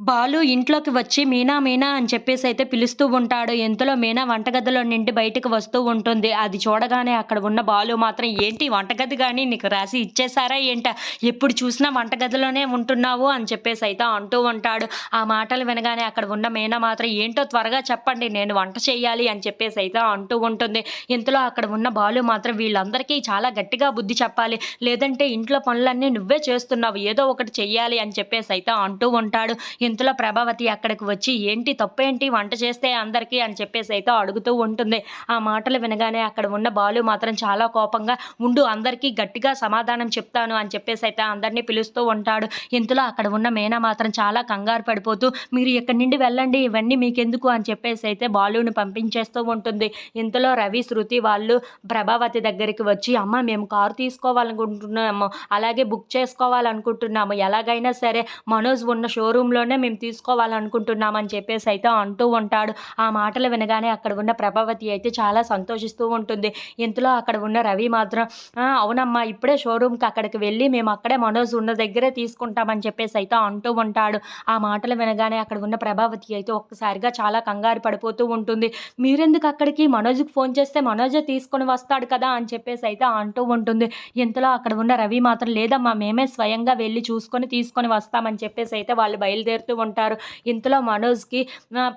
బాలు ఇంట్లోకి వచ్చి మీనా మీనా అని చెప్పేసైతే పిలుస్తూ ఉంటాడు. ఇంతలో మీనా వంటగదిలో నుండి బయటకి వస్తూ ఉంటుంది. అది చూడగానే అక్కడ ఉన్న బాలు మాత్రం "ఏంటి వంటగది గాని నీకు రాసి ఇచ్చేసారా ఏంటా? ఎప్పుడు చూసినా వంటగదిలోనే ఉంటున్నావు" అని చెప్పేసైతే అంటూ ఉంటాడు. ఆ మాటలు వినగానే అక్కడ ఉన్న మీనా మాత్రం "ఏంటో త్వరగా చెప్పండి నేను వంట చేయాలి" అని చెప్పేసైతే అంటూ ఉంటుంది. ఇంతలో అక్కడ ఉన్న బాలు మాత్రం "వీళ్ళందరికీ చాలా గట్టిగా బుద్ధి చెప్పాలి. లేదంటే ఇంట్లో పనులన్నీ నువ్వే చేస్తున్నావు. ఏదో ఒకటి చెయ్యాలి" అని చెప్పేసైతే అంటూ ఉంటాడు. ఇంతలో ప్రభావతి అక్కడికి వచ్చి "ఏంటి తప్పేంటి వంట చేస్తే అందరికీ" అని చెప్పేసైతే అడుగుతూ ఉంటుంది. ఆ మాటలు వినగానే అక్కడ ఉన్న బాలు మాత్రం చాలా కోపంగా "ఉండు అందరికీ గట్టిగా సమాధానం చెప్తాను" అని చెప్పేసైతే అందరిని పిలుస్తూ ఉంటాడు. ఇంతలో అక్కడ ఉన్న మీనా మాత్రం చాలా కంగారు పడిపోతూ "మీరు ఇక్కడి నుండి వెళ్ళండి ఇవన్నీ మీకెందుకు" అని చెప్పేసైతే బాలుని పంపించేస్తూ ఉంటుంది. ఇంతలో రవి, శృతి వాళ్ళు ప్రభావతి దగ్గరికి వచ్చి "అమ్మ మేము కారు తీసుకోవాలనుకుంటున్నాము. అలాగే బుక్ చేసుకోవాలనుకుంటున్నాము. ఎలాగైనా సరే మనోజ్ ఉన్న షోరూమ్‌లోనే మేము తీసుకోవాలనుకుంటున్నాం" అని చెప్పేసైతే అంటూ ఉంటాడు. ఆ మాటలు వినగానే అక్కడ ఉన్న ప్రభావతి అయితే చాలా సంతోషిస్తూ ఉంటుంది. ఇంతలో అక్కడ ఉన్న రవి మాత్రం "ఆ! అవునమ్మా ఇప్పుడే షోరూమ్‌కి అక్కడికి వెళ్ళి మేము అక్కడే మనోజ్ ఉన్న దగ్గరే తీసుకుంటామని" చెప్పేసైతే అంటూ ఉంటాడు. ఆ మాటలు వినగానే అక్కడ ఉన్న ప్రభావతి అయితే ఒక్కసారిగా చాలా కంగారు పడిపోతూ ఉంటుంది. "మీరెందుకు అక్కడికి? మనోజ్‌కి ఫోన్ చేస్తే మనోజే తీసుకొని వస్తాడు కదా!" అని చెప్పేసైతే అంటూ ఉంటుంది. ఇంతలో అక్కడ ఉన్న రవి మాత్రం "లేదమ్మా మేమే స్వయంగా వెళ్లి చూసుకొని తీసుకొని వస్తామని" చెప్పేసైతే వాళ్ళు బయలుదేరుతూ ఉంటారు. ఇంతలో మనోజ్‌కి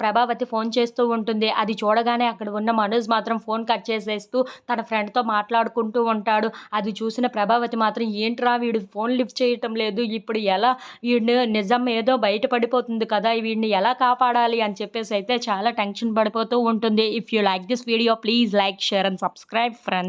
ప్రభావతి ఫోన్ చేస్తూ ఉంటుంది. అది చూడగానే అక్కడ ఉన్న మనోజ్ మాత్రం ఫోన్ కట్ చేసేస్తూ తన ఫ్రెండ్‌తో మాట్లాడుకుంటూ ఉంటాడు. అది చూసిన ప్రభావతి మాత్రం "ఏంట్రా వీడు ఫోన్ లిఫ్ట్ చేయటం లేదు. ఇప్పుడు ఎలా వీడిని నిజం ఏదో బయట పడిపోతుంది కదా! వీడిని ఎలా కాపాడాలి" అని చెప్పేసైతే చాలా టెన్షన్ పడిపోతూ ఉంటుంది. If you like this video please like, share and subscribe friends.